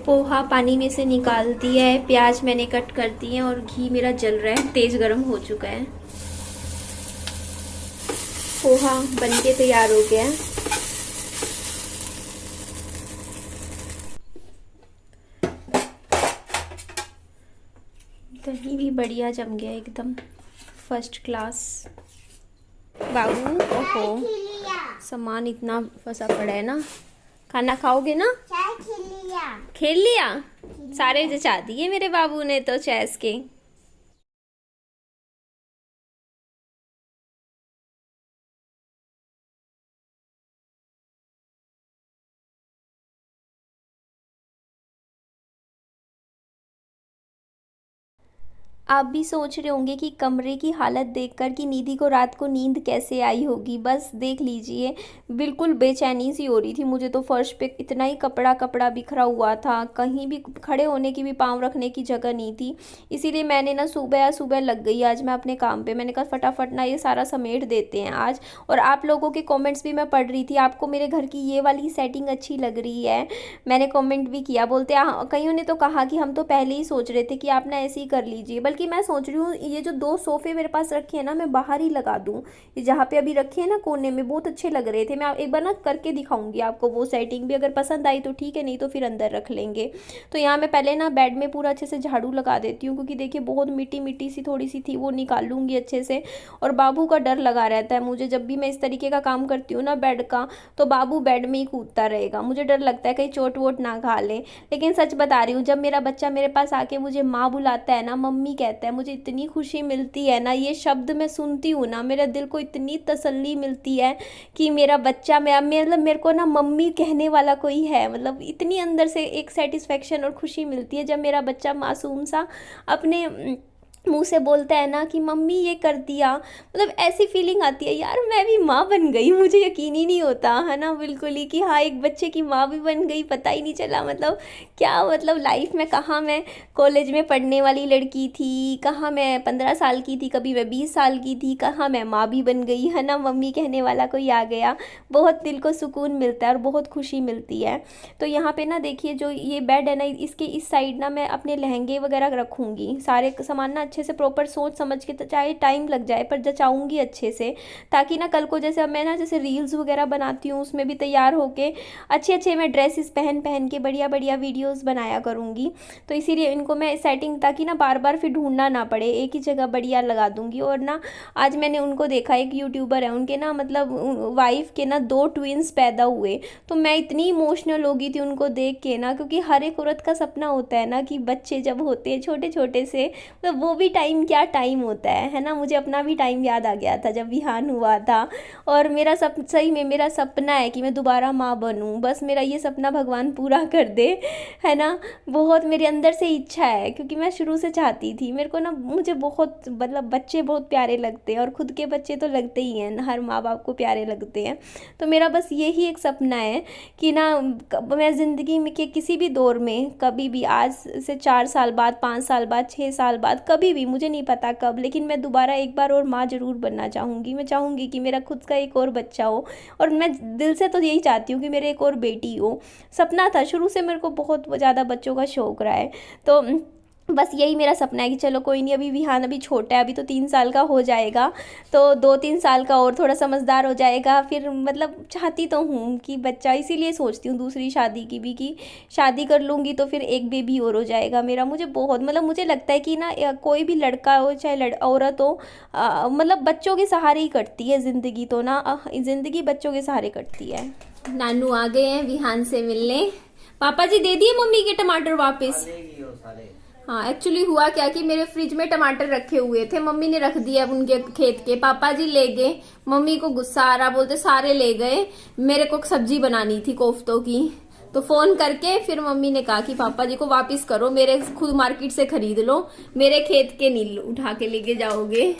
पोहा पानी में से निकाल दिया है, प्याज मैंने कट कर दिए हैं और घी मेरा जल रहा है, तेज गरम हो चुका है। पोहा बनके तैयार हो गया है। दही भी बढ़िया जम गया एकदम फर्स्ट क्लास। बाबू ओहो, सामान इतना फंसा पड़ा है ना। खाना खाओगे ना? खेल लिया सारे जचा दिए मेरे बाबू ने तो चेस के। आप भी सोच रहे होंगे कि कमरे की हालत देखकर कि निधि को रात को नींद कैसे आई होगी। बस देख लीजिए, बिल्कुल बेचैनी सी हो रही थी मुझे तो। फर्श पे इतना ही कपड़ा कपड़ा बिखरा हुआ था, कहीं भी खड़े होने की भी पाँव रखने की जगह नहीं थी। इसीलिए मैंने ना सुबह सुबह लग गई आज मैं अपने काम पे। मैंने कहा फटाफट ना ये सारा समेट देते हैं आज। और आप लोगों के कॉमेंट्स भी मैं पढ़ रही थी, आपको मेरे घर की ये वाली सेटिंग अच्छी लग रही है। मैंने कॉमेंट भी किया, बोलते कईयों ने तो कहा कि हम तो पहले ही सोच रहे थे कि आप ना ऐसे ही कर लीजिए। बल्कि मैं सोच रही हूँ ये जो 2 सोफे मेरे पास रखे हैं ना, मैं बाहर ही लगा दूँ। ये जहाँ पे अभी रखे हैं ना कोने में, बहुत अच्छे लग रहे थे। मैं एक बार ना करके दिखाऊंगी आपको वो सेटिंग भी, अगर पसंद आई तो ठीक है, नहीं तो फिर अंदर रख लेंगे। तो यहाँ मैं पहले ना बेड में पूरा अच्छे से झाड़ू लगा देती हूँ, क्योंकि देखिए बहुत मिट्टी मिट्टी सी थोड़ी सी थी, वो निकाल लूँगी अच्छे से। और बाबू का डर लगा रहता है मुझे, जब भी मैं इस तरीके का काम करती हूँ ना बेड का, तो बाबू बेड में ही कूदता रहेगा। मुझे डर लगता है कहीं चोट वोट ना खा ले। लेकिन सच बता रही हूँ, जब मेरा बच्चा मेरे पास आके मुझे माँ बुलाता है ना, मम्मी कहता है, मुझे इतनी खुशी मिलती है ना। ये शब्द मैं सुनती हूँ ना, मेरे दिल को इतनी तसल्ली मिलती है कि मेरा बच्चा मतलब मेरे को ना मम्मी कहने वाला कोई है। मतलब इतनी अंदर से एक सेटिस्फेक्शन और खुशी मिलती है जब मेरा बच्चा मासूम सा अपने मुंह से बोलता है ना कि मम्मी ये कर दिया। मतलब ऐसी फीलिंग आती है यार, मैं भी माँ बन गई। मुझे यकीन ही नहीं होता है ना, बिल्कुल ही, कि हाँ एक बच्चे की माँ भी बन गई। पता ही नहीं चला मतलब क्या, मतलब लाइफ में कहाँ मैं कॉलेज में पढ़ने वाली लड़की थी, कहाँ मैं 15 साल की थी, कभी मैं 20 साल की थी, कहाँ मैं माँ भी बन गई है ना। मम्मी कहने वाला कोई आ गया। बहुत दिल को सुकून मिलता है और बहुत खुशी मिलती है। तो यहाँ पे ना देखिए, जो ये बेड है ना, इसके इस साइड ना मैं अपने लहंगे वगैरह रखूँगी। सारे सामान ना अच्छे से प्रॉपर सोच समझ के, चाहे टाइम लग जाए पर जचाऊंगी अच्छे से, ताकि ना कल को जैसे मैं ना जैसे रील्स वगैरह बनाती हूँ उसमें भी तैयार होके अच्छे अच्छे मैं ड्रेसेस पहन पहन के बढ़िया बढ़िया वीडियोस बनाया करूँगी। तो इसीलिए इनको मैं सेटिंग, ताकि ना बार बार फिर ढूंढना ना पड़े, एक ही जगह बढ़िया लगा दूंगी। और ना आज मैंने उनको देखा, एक यूट्यूबर है, उनके ना मतलब वाइफ के ना 2 ट्विंस पैदा हुए। तो मैं इतनी इमोशनल हो गई थी उनको देख के ना, क्योंकि हर एक औरत का सपना होता है ना कि बच्चे जब होते हैं छोटे छोटे से, मतलब वो भी टाइम क्या टाइम होता है ना। मुझे अपना भी टाइम याद आ गया था जब विहान हुआ था। और मेरा सही में मेरा सपना है कि मैं दोबारा माँ बनूं। बस मेरा ये सपना भगवान पूरा कर दे, है ना। बहुत मेरे अंदर से इच्छा है, क्योंकि मैं शुरू से चाहती थी। मेरे को ना, मुझे बहुत मतलब बच्चे बहुत प्यारे लगते हैं, और खुद के बच्चे तो लगते ही हैं, हर माँ बाप को प्यारे लगते हैं। तो मेरा बस यही एक सपना है कि ना मैं ज़िंदगी में के किसी भी दौर में, कभी भी, आज से 4 साल बाद, 5 साल बाद, 6 साल बाद, कभी भी, मुझे नहीं पता कब, लेकिन मैं दोबारा एक बार और माँ ज़रूर बनना चाहूँगी। मैं चाहूँगी कि मेरा खुद का एक और बच्चा हो, और मैं दिल से तो यही चाहती हूँ कि मेरे एक और बेटी हो। सपना था शुरू से, मेरे को बहुत ज़्यादा बच्चों का शौक़ रहा है। तो बस यही मेरा सपना है कि चलो कोई नहीं, अभी विहान अभी छोटा है, अभी तो 3 साल का हो जाएगा, तो 2-3 साल का और थोड़ा समझदार हो जाएगा, फिर मतलब चाहती तो हूँ कि बच्चा, इसीलिए सोचती हूँ दूसरी शादी की भी, कि शादी कर लूँगी तो फिर एक बेबी और हो जाएगा मेरा। मुझे बहुत मतलब मुझे लगता है कि ना कोई भी लड़का हो चाहे औरत हो, मतलब बच्चों के सहारे ही कटती है ज़िंदगी। तो ना ज़िंदगी बच्चों के सहारे कटती है। नानू आ गए हैं विहान से मिलने। पापा जी दे दिए मम्मी के टमाटर वापस। हाँ, एक्चुअली हुआ क्या कि मेरे फ्रिज में टमाटर रखे हुए थे, मम्मी ने रख दिया उनके खेत के। पापा जी ले गए, मम्मी को गुस्सा आ रहा, बोलते सारे ले गए। मेरे को सब्जी बनानी थी कोफ्तों की, तो फोन करके फिर मम्मी ने कहा कि पापा जी को वापस करो, मेरे खुद मार्केट से खरीद लो, मेरे खेत के नहीं उठा के लेके जाओगे।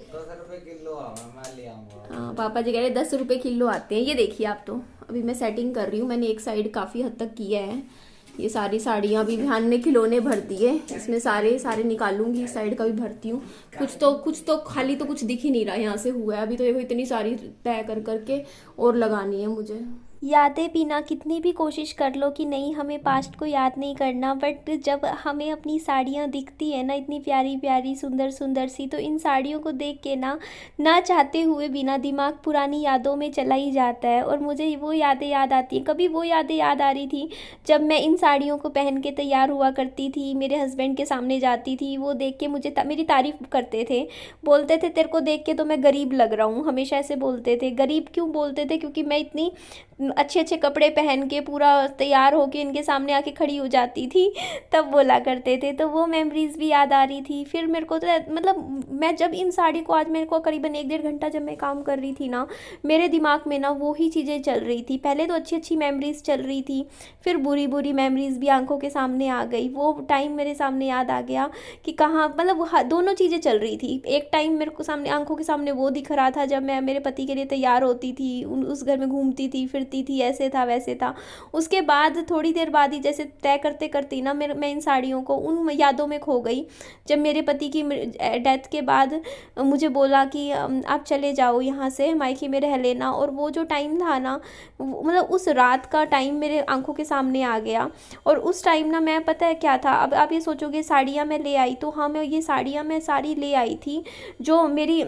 10 रुपए किलो मैं ले आऊंगा। हाँ, पापा जी कह रहे 10 रुपए किलो आते हैं। ये देखिए आप, तो अभी मैं सेटिंग कर रही हूँ, मैंने एक साइड काफ़ी हद तक किया है। ये सारी साड़ियाँ भी विहान ने खिलौने भर दिए, इसमें सारे निकालूंगी, इस साइड का भी भरती हूँ। कुछ तो खाली तो कुछ दिख ही नहीं रहा यहाँ से हुआ है। अभी तो देखो इतनी सारी तय कर करके और लगानी है मुझे। यादें भी ना कितनी भी कोशिश कर लो कि नहीं हमें पास्ट को याद नहीं करना, बट जब हमें अपनी साड़ियाँ दिखती है ना इतनी प्यारी प्यारी सुंदर सुंदर सी, तो इन साड़ियों को देख के ना चाहते हुए भी ना दिमाग पुरानी यादों में चला ही जाता है। और मुझे वो यादें याद आती हैं। कभी वो यादें याद आ रही थी जब मैं इन साड़ियों को पहन के तैयार हुआ करती थी, मेरे हस्बैंड के सामने जाती थी, वो देख के मुझे मेरी तारीफ़ करते थे, बोलते थे तेरे को देख के तो मैं गरीब लग रहा हूँ। हमेशा ऐसे बोलते थे। गरीब क्यों बोलते थे? क्योंकि मैं इतनी अच्छे अच्छे कपड़े पहन के पूरा तैयार होके इनके सामने आके खड़ी हो जाती थी, तब बोला करते थे। तो वो मेमोरीज़ भी याद आ रही थी। फिर मेरे को तो मतलब मैं जब इन साड़ी को, आज मेरे को करीबन 1 डेढ़ घंटा जब मैं काम कर रही थी ना, मेरे दिमाग में ना वो ही चीज़ें चल रही थी। पहले तो अच्छी अच्छी मेमोरीज़ चल रही थी, फिर बुरी बुरी मेमोरीज़ भी आंखों के सामने आ गई। वो टाइम मेरे सामने याद आ गया कि कहाँ, मतलब दोनों चीज़ें चल रही थी। एक टाइम मेरे को सामने, आंखों के सामने वो दिख रहा था जब मैं मेरे पति के लिए तैयार होती थी, उस घर में घूमती थी फिरती थी, ऐसे था वैसे था। उसके बाद थोड़ी देर बाद ही जैसे तय करते करते ही ना मैं इन साड़ियों को उन यादों में खो गई। जब मेरे पति की डेथ के बाद मुझे बोला कि आप चले जाओ यहाँ से, मायके में रह लेना। और वो जो टाइम था ना, मतलब उस रात का टाइम मेरे आंखों के सामने आ गया। और उस टाइम ना मैं, पता है क्या था, अब आप ये सोचोगे साड़ियाँ मैं ले आई, तो हाँ मैं ये साड़ियाँ मैं सारी ले आई थी जो मेरी,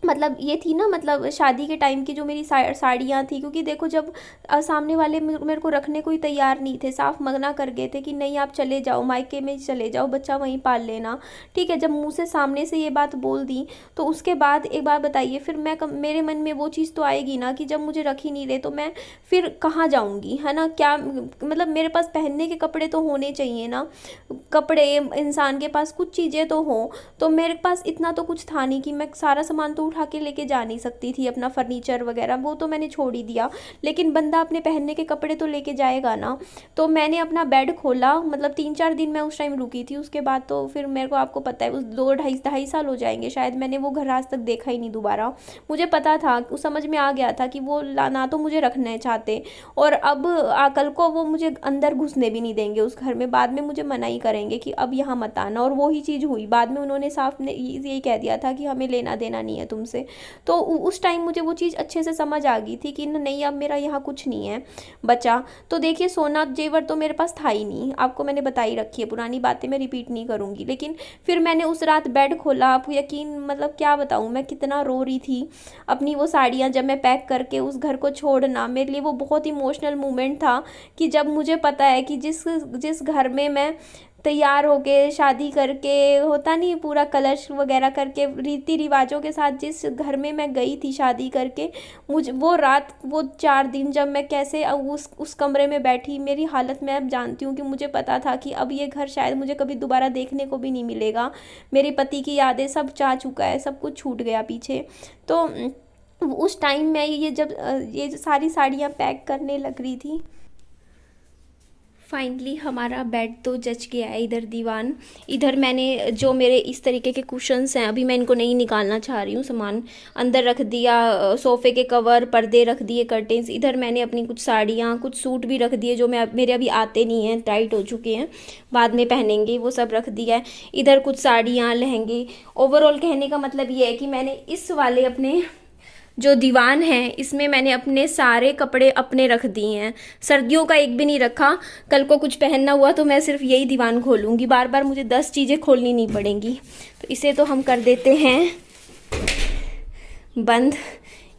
मतलब ये थी ना, मतलब शादी के टाइम की जो मेरी साड़ियाँ थी। क्योंकि देखो जब सामने वाले मेरे को रखने को ही तैयार नहीं थे, साफ मना कर गए थे कि नहीं आप चले जाओ, मायके में चले जाओ, बच्चा वहीं पाल लेना। ठीक है, जब मुंह से सामने से ये बात बोल दी, तो उसके बाद एक बार बताइए, फिर मेरे मन में वो चीज़ तो आएगी ना कि जब मुझे रख ही नहीं रहे तो मैं फिर कहाँ जाऊँगी, है ना? क्या मतलब मेरे पास पहनने के कपड़े तो होने चाहिए ना, कपड़े, इंसान के पास कुछ चीज़ें तो हों। तो मेरे पास इतना तो कुछ था नहीं कि मैं सारा सामान तो उठा के लेके जा नहीं सकती थी, अपना फर्नीचर वगैरह वो तो मैंने छोड़ ही दिया, लेकिन बंदा अपने पहनने के कपड़े तो लेके जाएगा ना। तो मैंने अपना बेड खोला, मतलब 3 4 दिन मैं उस टाइम रुकी थी। उसके बाद तो फिर मेरे को, आपको पता है, उस 2 ढाई साल हो जाएंगे शायद, मैंने वो घर आज तक देखा ही नहीं दोबारा। मुझे पता था, उस समझ में आ गया था कि वो ना तो मुझे रखना चाहते, और अब कल को वो मुझे अंदर घुसने भी नहीं देंगे उस घर में। बाद में मुझे मना ही करेंगे कि अब यहाँ मत आना। और वो ही चीज़ हुई, बाद में उन्होंने साफ ने यही कह दिया था कि हमें लेना देना नहीं है तुमसे। तो उस टाइम मुझे वो चीज़ अच्छे से समझ आ गई थी कि नहीं अब मेरा यहाँ कुछ नहीं है बचा। तो देखिए सोना जेवर तो मेरे पास था ही नहीं, आपको मैंने बताई रखी है, पुरानी बातें मैं रिपीट नहीं करूँगी। लेकिन फिर मैंने उस रात बेड खोला, आपको यकीन, मतलब क्या बताऊँ मैं कितना रो रही थी। अपनी वो साड़ियाँ जब मैं पैक करके उस घर को छोड़ना, मेरे लिए वो बहुत इमोशनल मोमेंट था कि जब मुझे पता है कि जिस घर में मैं तैयार होके शादी करके, होता नहीं पूरा कलश वगैरह करके रीति रिवाजों के साथ, जिस घर में मैं गई थी शादी करके, मुझे वो रात, वो 4 दिन जब मैं कैसे उस कमरे में बैठी, मेरी हालत मैं अब जानती हूँ कि मुझे पता था कि अब ये घर शायद मुझे कभी दोबारा देखने को भी नहीं मिलेगा। मेरे पति की यादें सब जा चुका है, सब कुछ छूट गया पीछे। तो उस टाइम मैं ये जब ये सारी साड़ियाँ पैक करने लग रही थी, फाइनली हमारा बेड तो जच गया है। इधर दीवान, इधर मैंने जो मेरे इस तरीके के कुशन्स हैं, अभी मैं इनको नहीं निकालना चाह रही हूँ, सामान अंदर रख दिया, सोफ़े के कवर, पर्दे रख दिए, कर्टेंस। इधर मैंने अपनी कुछ साड़ियाँ, कुछ सूट भी रख दिए जो मेरे अभी आते नहीं हैं, टाइट हो चुके हैं, बाद में पहनेंगे, वो सब रख दिया है। इधर कुछ साड़ियाँ, लहंगे। ओवरऑल कहने का मतलब ये है कि मैंने इस वाले अपने जो दीवान है, इसमें मैंने अपने सारे कपड़े अपने रख दिए हैं, सर्दियों का एक भी नहीं रखा। कल को कुछ पहनना हुआ तो मैं सिर्फ यही दीवान खोलूँगी, बार बार मुझे 10 चीज़ें खोलनी नहीं पड़ेंगी। तो इसे तो हम कर देते हैं बंद।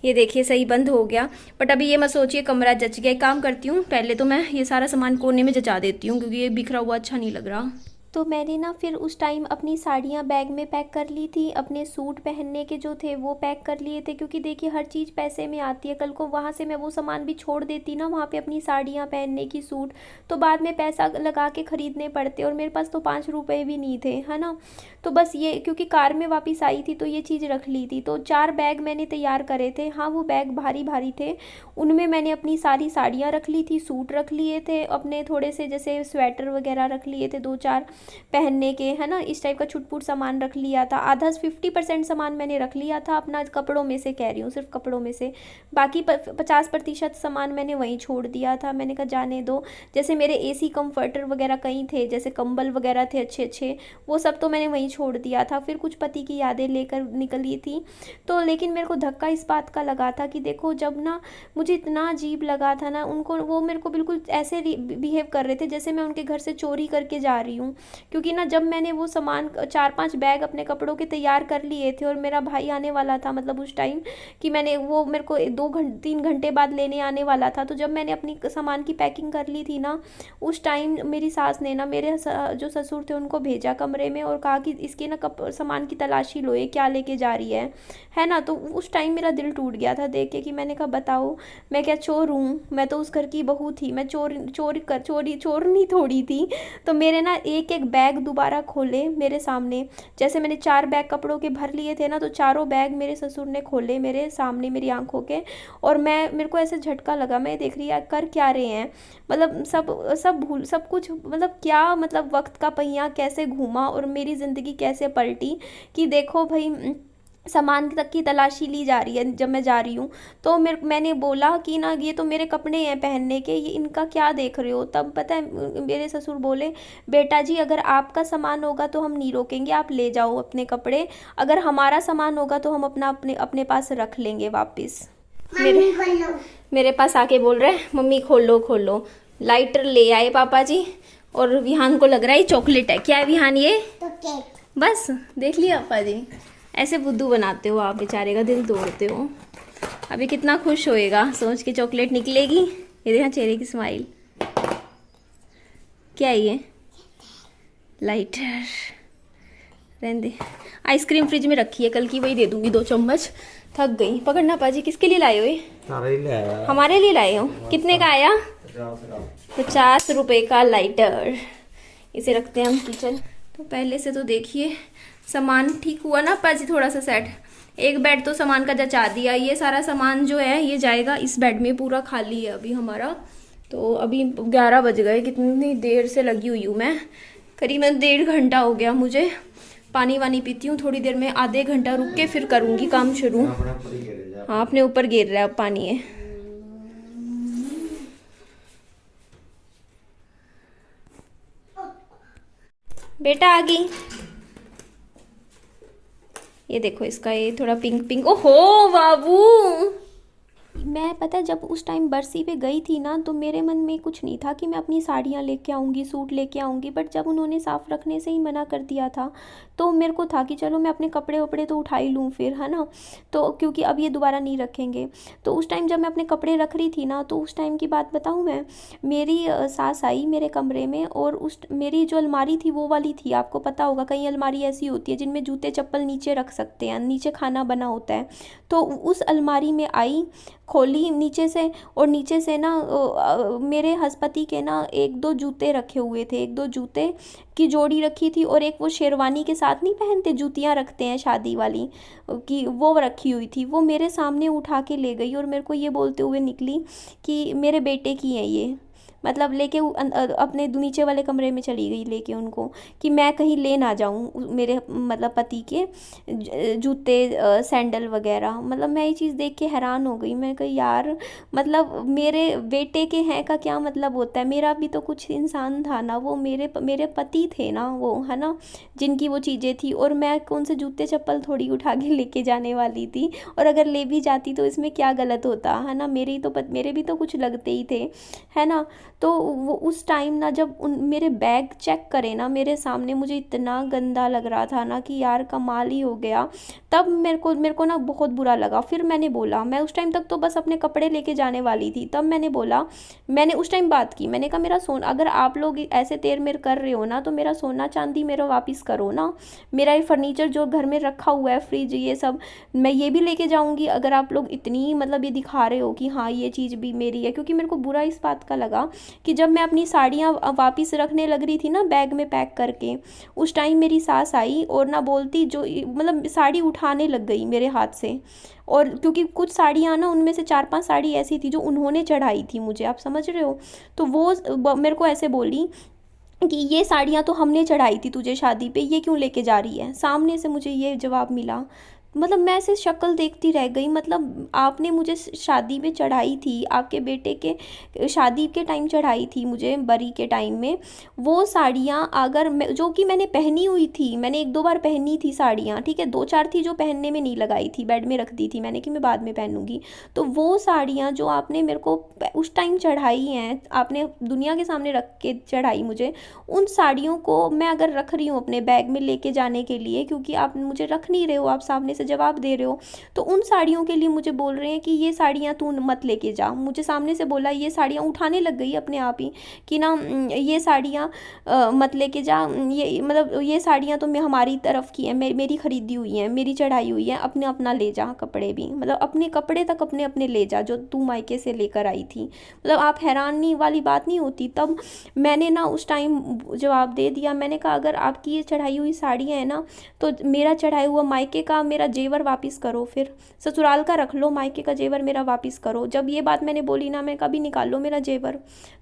ये देखिए सही बंद हो गया। बट अभी ये मत सोचिए कमरा जच गया। एक काम करती हूँ, पहले तो मैं ये सारा सामान कोने में जचा देती हूँ, क्योंकि ये बिखरा हुआ अच्छा नहीं लग रहा। तो मैंने ना फिर उस टाइम अपनी साड़ियाँ बैग में पैक कर ली थी, अपने सूट पहनने के जो थे वो पैक कर लिए थे, क्योंकि देखिए हर चीज़ पैसे में आती है। कल को वहाँ से मैं वो सामान भी छोड़ देती ना वहाँ पे, अपनी साड़ियाँ पहनने की, सूट, तो बाद में पैसा लगा के ख़रीदने पड़ते, और मेरे पास तो 5 रुपये भी नहीं थे, है ना। तो बस ये, क्योंकि कार में वापस आई थी तो ये चीज़ रख ली थी। तो 4 बैग मैंने तैयार करे थे। हाँ वो बैग भारी भारी थे, उनमें मैंने अपनी सारी साड़ियाँ रख ली थी, सूट रख लिए थे, अपने थोड़े से जैसे स्वेटर वगैरह रख लिए थे 2 4, पहनने के, है ना, इस टाइप का छुटपुट सामान रख लिया था। आधा 50% सामान मैंने रख लिया था अपना, कपड़ों में से कह रही हूँ, सिर्फ कपड़ों में से। बाकी 50% सामान मैंने वहीं छोड़ दिया था। मैंने कहा जाने दो। जैसे मेरे एसी कंफर्टर वगैरह कहीं थे, जैसे कंबल वगैरह थे अच्छे अच्छे, वो सब तो मैंने वहीं छोड़ दिया था। फिर कुछ पति की यादें लेकर निकली थी। तो लेकिन मेरे को धक्का इस बात का लगा था कि देखो, जब ना मुझे इतना अजीब लगा था ना, उनको, वो मेरे को बिल्कुल ऐसे बिहेव कर रहे थे जैसे मैं उनके घर से चोरी करके जा रही हूँ। क्योंकि ना जब मैंने वो सामान 4-5 बैग अपने कपड़ों के तैयार कर लिए थे और मेरा भाई आने वाला था, मतलब उस टाइम कि मैंने वो, मेरे को 2-3 घंटे बाद लेने आने वाला था। तो जब मैंने अपनी सामान की पैकिंग कर ली थी ना, उस टाइम मेरी सास ने ना मेरे जो ससुर थे उनको भेजा कमरे में और कहा कि इसके ना सामान की तलाशी लो, ये क्या लेके जा रही है ना। तो उस टाइम मेरा दिल टूट गया था देख के, कि मैंने कहा बताओ, मैं क्या चोर हूँ? मैं तो उस घर की बहू थी, मैं चोरनी थोड़ी थी। तो मेरे ना एक एक बैग दोबारा खोले मेरे सामने। जैसे मैंने 4 बैग कपड़ों के भर लिए थे ना, तो चारों बैग मेरे ससुर ने खोले मेरे सामने, मेरी आंखों के। और मेरे को ऐसे झटका लगा, मैं देख रही कर क्या रहे हैं, मतलब सब कुछ, मतलब क्या, मतलब वक्त का पहिया कैसे घूमा और मेरी ज़िंदगी कैसे पलटी, कि देखो भाई, सामान तक की तलाशी ली जा रही है जब मैं जा रही हूँ। तो मैंने बोला कि ना ये तो मेरे कपड़े हैं पहनने के, ये इनका क्या देख रहे हो? तब पता है मेरे ससुर बोले, बेटा जी अगर आपका सामान होगा तो हम नहीं रोकेंगे, आप ले जाओ अपने कपड़े, अगर हमारा सामान होगा तो हम अपने पास रख लेंगे वापस। मेरे पास आके बोल रहे हैं मम्मी खोलो। लाइटर ले आए पापा जी, और विहान को लग रहा है चॉकलेट है। क्या है विहान ये? बस देख लिया पापा जी, ऐसे बुद्धू बनाते हो आप, बेचारे का दिल तोड़ते हो। अभी कितना खुश होएगा सोच के चॉकलेट निकलेगी। ये देखा चेहरे की स्माइल। क्या है ये? लाइटर। रहने दे, आइसक्रीम फ्रिज में रखी है, कल की वही दे दूंगी 2 चम्मच। थक गई। पकड़ना पाजी, किसके लिए लाए हो ये? हमारे लिए लाए हो। कितने का आया? 50 रुपए का लाइटर। इसे रखते हैं हम किचन। तो पहले से तो देखिए सामान ठीक हुआ ना पाजी, थोड़ा सा सेट। एक बेड तो सामान का जचा दिया, ये सारा सामान जो है ये जाएगा इस बेड में, पूरा खाली है अभी हमारा। तो अभी 11 बज गए, कितनी देर से लगी हुई हूँ मैं, करीबन 1.5 घंटा हो गया मुझे। पानी वानी पीती हूँ थोड़ी देर में, आधे घंटा रुक के फिर करूँगी काम शुरू। हाँ अपने ऊपर गिर रहा है अब पानी है। बेटा आ गई। ये देखो इसका, ये थोड़ा पिंक। ओहो बाबू, मैं पता है जब उस टाइम बरसी पे गई थी ना, तो मेरे मन में कुछ नहीं था कि मैं अपनी साड़ियाँ लेके आऊँगी, सूट लेके आऊँगी। बट जब उन्होंने साफ़ रखने से ही मना कर दिया था, तो मेरे को था कि चलो मैं अपने कपड़े वपड़े तो उठा ही लूँ फिर, है ना। तो क्योंकि अब ये दोबारा नहीं रखेंगे। तो उस टाइम जब मैं अपने कपड़े रख रही थी ना, तो उस टाइम की बात बताऊँ मैं, मेरी सास आई मेरे कमरे में, और मेरी जो अलमारी थी वो वाली थी। आपको पता होगा कई अलमारी ऐसी होती है जिनमें जूते चप्पल नीचे रख सकते हैं, नीचे खाना बना होता है। तो उस अलमारी में आई, खोली नीचे से, और नीचे से ना मेरे हस्पति के ना 1-2 जूते रखे हुए थे, 1-2 जूते की जोड़ी रखी थी, और एक वो शेरवानी के साथ नहीं पहनते, जूतियाँ रखते हैं शादी वाली कि, वो रखी हुई थी। वो मेरे सामने उठा के ले गई और मेरे को ये बोलते हुए निकली कि मेरे बेटे की है ये, मतलब लेके अपने नीचे वाले कमरे में चली गई लेके उनको, कि मैं कहीं ले ना जाऊं मेरे मतलब पति के जूते सैंडल वगैरह। मतलब मैं ये चीज़ देख के हैरान हो गई। मैं कही यार, मतलब मेरे बेटे के हैं का क्या मतलब होता है? मेरा भी तो कुछ इंसान था ना, वो मेरे पति थे ना वो, है ना, जिनकी वो चीज़ें थी। और मैं कौन से जूते चप्पल थोड़ी उठा के लेके जाने वाली थी, और अगर ले भी जाती तो इसमें क्या गलत होता, है ना। मेरे भी तो कुछ लगते ही थे, है ना। तो वो उस टाइम ना जब मेरे बैग चेक करे ना मेरे सामने, मुझे इतना गंदा लग रहा था ना कि यार कमाल ही हो गया। तब मेरे को ना बहुत बुरा लगा। फिर मैंने बोला, मैं उस टाइम तक तो बस अपने कपड़े लेके जाने वाली थी। तब मैंने बोला, मैंने उस टाइम बात की, मैंने कहा मेरा सोना, अगर आप लोग ऐसे तेर मेर कर रहे हो ना, तो मेरा सोना चांदी मेरा वापस करो ना। मेरा ये फर्नीचर जो घर में रखा हुआ है, फ्रिज, ये सब मैं ये भी लेके जाऊँगी, अगर आप लोग इतनी मतलब ये दिखा रहे हो कि हाँ ये चीज़ भी मेरी है। क्योंकि मेरे को बुरा इस बात का लगा कि जब मैं अपनी साड़ियाँ वापस रखने लग रही थी ना बैग में पैक करके, उस टाइम मेरी सास आई और ना बोलती, जो मतलब साड़ी उठाने लग गई मेरे हाथ से। और क्योंकि कुछ साड़ियाँ ना, उनमें से 4-5 साड़ी ऐसी थी जो उन्होंने चढ़ाई थी मुझे, आप समझ रहे हो। तो वो मेरे को ऐसे बोली कि ये साड़ियाँ तो हमने चढ़ाई थी तुझे शादी पे, ये क्यों लेके जा रही है। सामने से मुझे ये जवाब मिला। मतलब मैं ऐसे शक्ल देखती रह गई। मतलब आपने मुझे शादी में चढ़ाई थी, आपके बेटे के शादी के टाइम चढ़ाई थी मुझे, बरी के टाइम में वो साड़ियाँ, अगर मैं जो कि मैंने पहनी हुई थी, मैंने एक दो बार पहनी थी साड़ियाँ, ठीक है, दो चार थी जो पहनने में नहीं लगाई थी, बेड में रख दी थी मैंने कि मैं बाद में पहनूंगी। तो वो साड़ियाँ जो आपने मेरे को उस टाइम चढ़ाई हैं, आपने दुनिया के सामने रख के चढ़ाई मुझे, उन साड़ियों को मैं अगर रख रही हूँ अपने बैग में लेके जाने के लिए, क्योंकि आप मुझे रख नहीं रहे हो, आप सामने से जवाब दे रहे हो, तो उन साड़ियों के लिए मुझे बोल रहे हैं कि ये साड़ियाँ तू मत लेके जा। मुझे सामने से बोला, ये साड़ियाँ उठाने लग गई अपने आप ही कि ना ये साड़ियाँ मत लेके जा, ये मतलब ये साड़ियाँ तो मैं हमारी तरफ की है, मेरी खरीदी हुई है, मेरी चढ़ाई हुई है, अपने अपना ले जा, कपड़े भी मतलब अपने कपड़े तक अपने अपने ले जा जो तू मायके से लेकर आई थी। मतलब आप हैरानी वाली बात नहीं होती। तब मैंने ना उस टाइम जवाब दे दिया, मैंने कहा अगर आपकी ये चढ़ाई हुई साड़ियाँ हैं ना, तो मेरा चढ़ाया हुआ मायके का मेरा जेवर वापस करो, फिर ससुराल का रख लो, मायके का जेवर मेरा वापस करो। जब ये बात मैंने बोली ना, मैं कभी निकाल लो मेरा जेवर।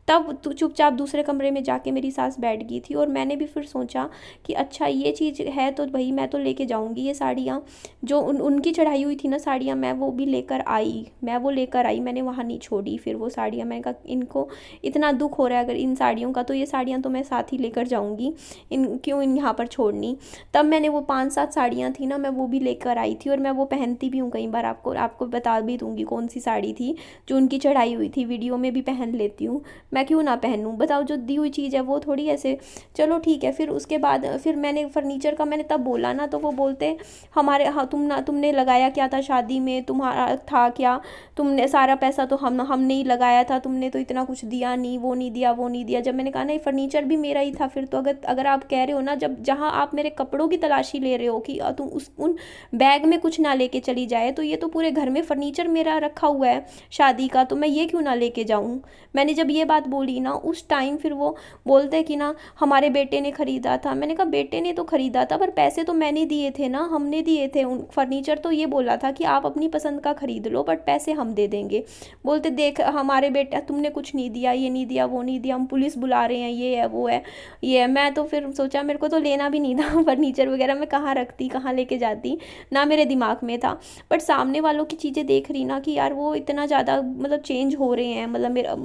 तब तू चुपचाप दूसरे कमरे में जाके मेरी सास बैठ गई थी, और मैंने भी फिर सोचा कि अच्छा ये चीज़ है तो भाई मैं तो लेके जाऊंगी ये साड़ियाँ, जो उनकी चढ़ाई हुई थी ना साड़ियाँ, मैं वो भी लेकर आई, मैंने वहाँ नहीं छोड़ी फिर वो साड़ियाँ। मैंने कहा इनको इतना दुख हो रहा है अगर इन साड़ियों का, तो ये साड़ियाँ तो मैं साथ ही लेकर जाऊँगी, इन यहाँ पर छोड़नी। तब मैंने वो 5-7 साड़ियाँ थी ना, मैं वो भी लेकर आई थी, और मैं वो पहनती भी हूँ कई बार, आपको बता भी दूँगी कौन सी साड़ी थी जो उनकी चढ़ाई हुई थी, वीडियो में भी पहन लेती हूँ। मैं क्यों ना पहनूँ, बताओ, जो दी हुई चीज़ है वो थोड़ी ऐसे। चलो ठीक है। फिर उसके बाद फिर मैंने फर्नीचर का मैंने तब बोला ना, तो वो बोलते हमारे, हाँ तुमने लगाया क्या था शादी में, तुम्हारा था क्या, तुमने सारा पैसा तो हमने ही लगाया था, तुमने तो इतना कुछ दिया नहीं, वो नहीं दिया, वो नहीं दिया। जब मैंने कहा नहीं फर्नीचर भी मेरा ही था, फिर तो अगर आप कह रहे हो ना, जब जहाँ आप मेरे कपड़ों की तलाशी ले रहे हो कि तुम उन बैग में कुछ ना लेके चली जाए, तो ये तो पूरे घर में फर्नीचर मेरा रखा हुआ है शादी का, तो मैं ये क्यों ना लेके जाऊँ। मैंने जब ये बात बोली ना उस टाइम, फिर वो बोलते कि ना हमारे बेटे ने खरीदा था। मैंने कहा बेटे ने तो खरीदा था, पर पैसे तो मैंने दिए थे ना, हमने दिए थे। उन फर्नीचर तो ये बोला था कि आप अपनी पसंद का खरीद लो, बट पैसे हम दे देंगे। बोलते देख हमारे बेटा, तुमने कुछ नहीं दिया, ये नहीं दिया, वो नहीं दिया, हम पुलिस बुला रहे हैं, ये है वो है ये है। मैं तो फिर सोचा मेरे को तो लेना भी नहीं था फर्नीचर वगैरह, मैं कहाँ रखती, कहाँ लेके जाती, ना मेरे दिमाग में था। बट सामने वालों की चीज़ें देख रही ना कि यार वो इतना ज़्यादा मतलब चेंज हो रहे हैं, मतलब मेरा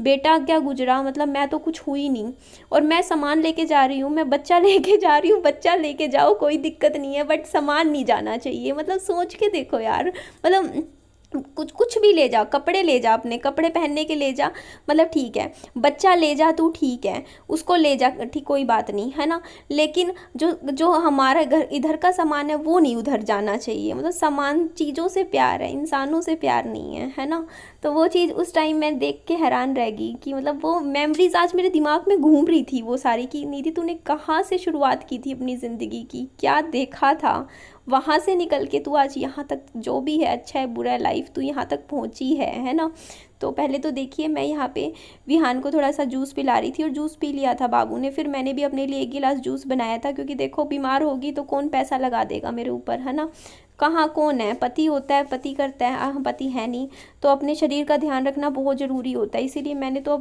बेटा क्या गुजरा, मतलब मैं तो कुछ हुई नहीं, और मैं सामान लेके जा रही हूँ, मैं बच्चा लेके जा रही हूँ, बच्चा लेके जाओ कोई दिक्कत नहीं है, बट सामान नहीं जाना चाहिए। मतलब सोच के देखो यार, मतलब कुछ भी ले जा, कपड़े ले जा, अपने कपड़े पहनने के ले जा, मतलब ठीक है, बच्चा ले जा तू, ठीक है उसको ले जा, ठीक कोई बात नहीं है ना, लेकिन जो जो हमारा घर इधर का सामान है वो नहीं उधर जाना चाहिए। मतलब सामान, चीज़ों से प्यार है, इंसानों से प्यार नहीं है ना। तो वो चीज़ उस टाइम मैं देख के हैरान रह गई कि मतलब वो मेमोरीज आज मेरे दिमाग में घूम रही थी वो सारी, कि निधि तूने कहाँ से शुरुआत की थी अपनी ज़िंदगी की, क्या देखा था, वहाँ से निकल के तू आज यहाँ तक, जो भी है अच्छा है बुरा है लाइफ, तू यहाँ तक पहुँची है ना। तो पहले तो देखिए मैं यहाँ पे विहान को थोड़ा सा जूस पिला रही थी, और जूस पी लिया था बाबू ने, फिर मैंने भी अपने लिए 1 गिलास जूस बनाया था, क्योंकि देखो बीमार होगी तो कौन पैसा लगा देगा मेरे ऊपर, है ना। कहाँ कौन है, पति होता है, पति करता है, पति है नहीं, तो अपने शरीर का ध्यान रखना बहुत ज़रूरी होता है। इसीलिए मैंने तो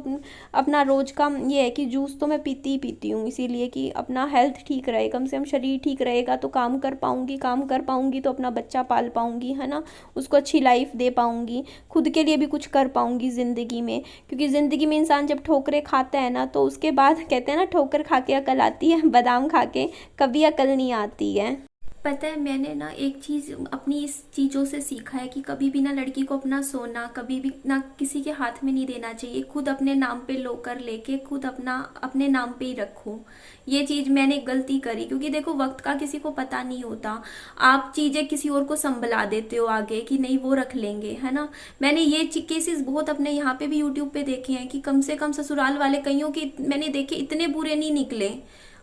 अपना रोज़ का ये है कि जूस तो मैं पीती ही पीती हूँ, इसीलिए कि अपना हेल्थ ठीक रहे, कम से कम शरीर ठीक रहेगा तो काम कर पाऊँगी तो अपना बच्चा पाल पाऊँगी, है ना, उसको अच्छी लाइफ दे पाऊँगी, खुद के लिए भी कुछ कर पाऊँगी ज़िंदगी में। क्योंकि ज़िंदगी में इंसान जब ठोकरें खाता है ना, तो उसके बाद कहते हैं ना ठोकर खा के अकल आती है, बादाम खा के कभी अकल नहीं आती है। पता है मैंने ना एक चीज़ अपनी इस चीज़ों से सीखा है कि कभी भी ना लड़की को अपना सोना कभी भी ना किसी के हाथ में नहीं देना चाहिए, खुद अपने नाम पे लोकर लेके खुद अपने नाम पे ही रखो। ये चीज़ मैंने गलती करी, क्योंकि देखो वक्त का किसी को पता नहीं होता, आप चीज़ें किसी और को संभला देते हो आगे कि नहीं वो रख लेंगे, है ना। मैंने ये केसेस बहुत अपने यहाँ पे भी यूट्यूब पे देखे हैं कि कम से कम ससुराल वाले कईयों के मैंने देखे इतने बुरे नहीं निकले,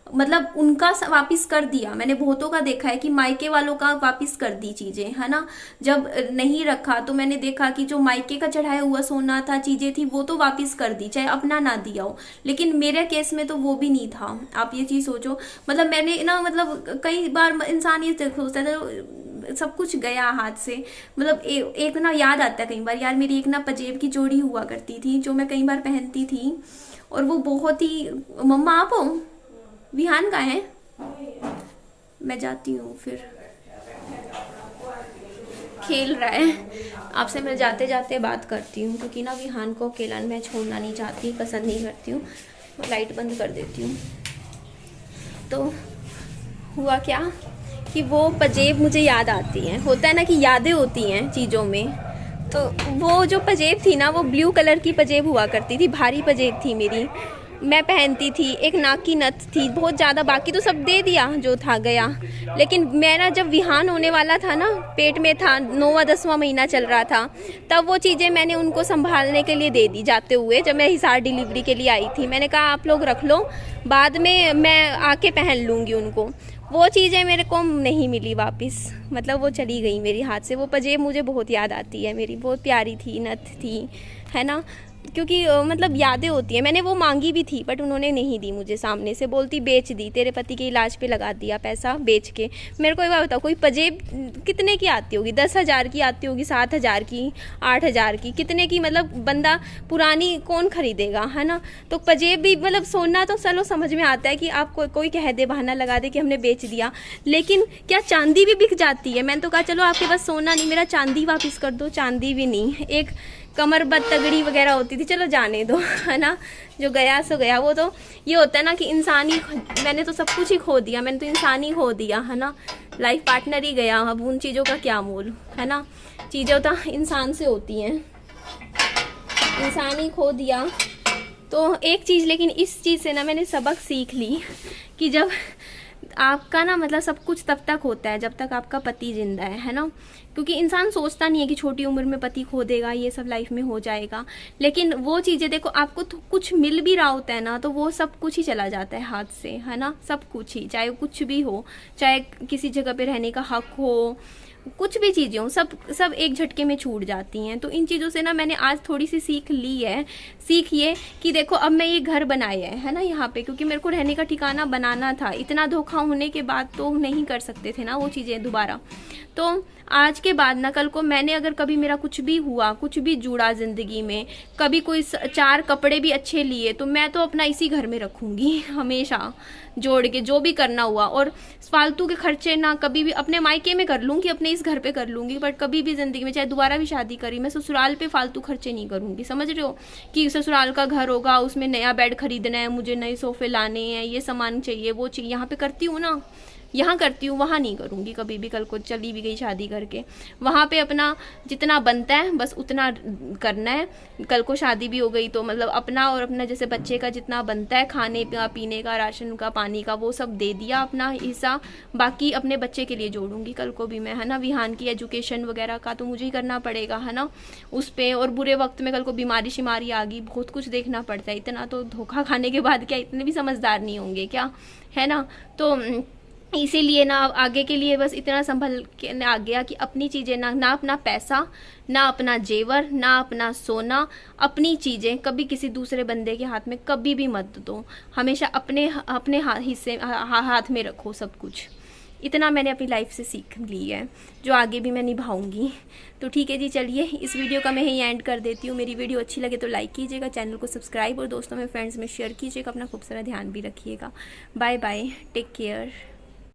मतलब उनका वापिस कर दिया। मैंने बहुतों का देखा है कि मायके वालों का वापिस कर दी चीजें, है ना। जब नहीं रखा तो मैंने देखा कि जो मायके का चढ़ाया हुआ सोना था, चीजें थी, वो तो वापिस कर दी, चाहे अपना ना दिया हो। लेकिन मेरे केस में तो वो भी नहीं था। आप ये चीज सोचो, मतलब मैंने ना, मतलब कई बार इंसान ये सोचता था सब कुछ गया हाथ से। मतलब एक ना याद आता है कई बार, यार मेरी एक ना पजेब की जोड़ी हुआ करती थी जो मैं कई बार पहनती थी, और वो बहुत ही। मम्मा आप हो? विहान कहाँ है? मैं जाती हूँ फिर, खेल रहा है। आपसे मैं जाते जाते बात करती हूँ, क्योंकि ना विहान को अकेला मैं छोड़ना नहीं चाहती, पसंद नहीं करती हूँ। लाइट बंद कर देती हूँ। तो हुआ क्या कि वो पजेब मुझे याद आती हैं। होता है ना कि यादें होती हैं चीज़ों में। तो वो जो पजेब थी ना, वो ब्लू कलर की पजेब हुआ करती थी, भारी पजेब थी मेरी, मैं पहनती थी। एक नाक की नथ थी बहुत ज़्यादा, बाकी तो सब दे दिया जो था गया। लेकिन मेरा जब विहान होने वाला था ना, पेट में था, 9वां 10वां महीना चल रहा था, तब वो चीज़ें मैंने उनको संभालने के लिए दे दी जाते हुए। जब मैं हिसार डिलीवरी के लिए आई थी, मैंने कहा आप लोग रख लो, बाद में मैं आके पहन लूँगी उनको। वो चीज़ें मेरे को नहीं मिली वापस, मतलब वो चली गई मेरी हाथ से। वो पजेब मुझे बहुत याद आती है मेरी, बहुत प्यारी थी, नथ थी, है ना। क्योंकि मतलब यादें होती हैं। मैंने वो मांगी भी थी बट उन्होंने नहीं दी मुझे, सामने से बोलती बेच दी, तेरे पति के इलाज पे लगा दिया पैसा बेच के। मेरे को एक बात बताओ, कोई पजेब कितने की आती होगी? 10,000 की आती होगी, 7,000 की, 8,000 की, कितने की? मतलब बंदा पुरानी कौन खरीदेगा, है ना। तो पजेब भी मतलब सोना तो चलो समझ में आता है कि आप कोई कह दे, बहाना लगा दे कि हमने बेच दिया, लेकिन क्या चांदी भी बिक जाती है? मैंने तो कहा चलो आपके पास सोना नहीं, मेरा चांदी वापस कर दो। चांदी भी नहीं, एक कमरबंद तगड़ी वगैरह होती थी, चलो जाने दो, है ना। जो गया सो गया। वो तो ये होता है ना कि इंसान ही, मैंने तो सब कुछ ही खो दिया, मैंने तो इंसान ही खो दिया, है ना। लाइफ पार्टनर ही गया, अब उन चीज़ों का क्या मोल, है ना। चीज़ें तो इंसान से होती हैं, इंसान ही खो दिया। तो एक चीज़, लेकिन इस चीज़ से ना मैंने सबक सीख ली कि जब आपका ना मतलब सब कुछ तब तक होता है जब तक आपका पति जिंदा है ना। क्योंकि इंसान सोचता नहीं है कि छोटी उम्र में पति खो देगा, ये सब लाइफ में हो जाएगा। लेकिन वो चीज़ें देखो, आपको तो कुछ मिल भी रहा होता है ना, तो वो सब कुछ ही चला जाता है हाथ से, है ना। सब कुछ ही, चाहे कुछ भी हो, चाहे किसी जगह पे रहने का हक हो, कुछ भी चीज़ें हो, सब एक झटके में छूट जाती हैं। तो इन चीज़ों से ना मैंने आज थोड़ी सी सीख ली है। सीख ये कि देखो अब मैं ये घर बनाया है ना यहाँ पे, क्योंकि मेरे को रहने का ठिकाना बनाना था। इतना धोखा होने के बाद तो नहीं कर सकते थे ना वो चीज़ें दोबारा। तो आज के बाद ना, कल को मैंने अगर कभी मेरा कुछ भी हुआ, कुछ भी जुड़ा ज़िंदगी में, कभी कोई 4 कपड़े भी अच्छे लिए, तो मैं तो अपना इसी घर में रखूँगी हमेशा जोड़ के, जो भी करना हुआ। और फालतू के खर्चे ना कभी भी, अपने मायके में कर लूँगी, अपने इस घर पे कर लूँगी, बट कभी भी ज़िंदगी में, चाहे दोबारा भी शादी करी, मैं ससुराल पे फालतू खर्चे नहीं करूँगी। समझ रहे हो कि ससुराल का घर होगा, उसमें नया बेड खरीदना है मुझे, नए सोफे लाने हैं, ये सामान चाहिए, वो चाहिए। यहाँ पे करती हूँ ना, यहाँ करती हूँ, वहाँ नहीं करूँगी कभी भी। कल को चली भी गई शादी करके, वहाँ पे अपना जितना बनता है बस उतना करना है। कल को शादी भी हो गई तो मतलब अपना और अपना जैसे बच्चे का जितना बनता है, खाने का, पीने का, राशन का, पानी का, वो सब दे दिया अपना हिस्सा। बाकी अपने बच्चे के लिए जोड़ूंगी कल को भी मैं, है ना। विहान की एजुकेशन वगैरह का तो मुझे ही करना पड़ेगा, है ना, उस पर। और बुरे वक्त में कल को बीमारी शिमारी आ गई, बहुत कुछ देखना पड़ता है। इतना तो धोखा खाने के बाद क्या इतने भी समझदार नहीं होंगे क्या, है ना। तो इसीलिए ना आगे के लिए बस इतना संभल के आ गया कि अपनी चीज़ें ना अपना पैसा, ना अपना जेवर, ना अपना सोना, अपनी चीज़ें कभी किसी दूसरे बंदे के हाथ में कभी भी मत दो। हमेशा अपने हिस्से हाथ में रखो सब कुछ। इतना मैंने अपनी लाइफ से सीख ली है, जो आगे भी मैं निभाऊंगी। तो ठीक है जी, चलिए इस वीडियो का मैं यहीं एंड कर देती हूँ। मेरी वीडियो अच्छी लगे तो लाइक कीजिएगा, चैनल को सब्सक्राइब और दोस्तों में, फ्रेंड्स में शेयर कीजिएगा। अपना खूब सारा ध्यान भी रखिएगा। Bye bye, take care.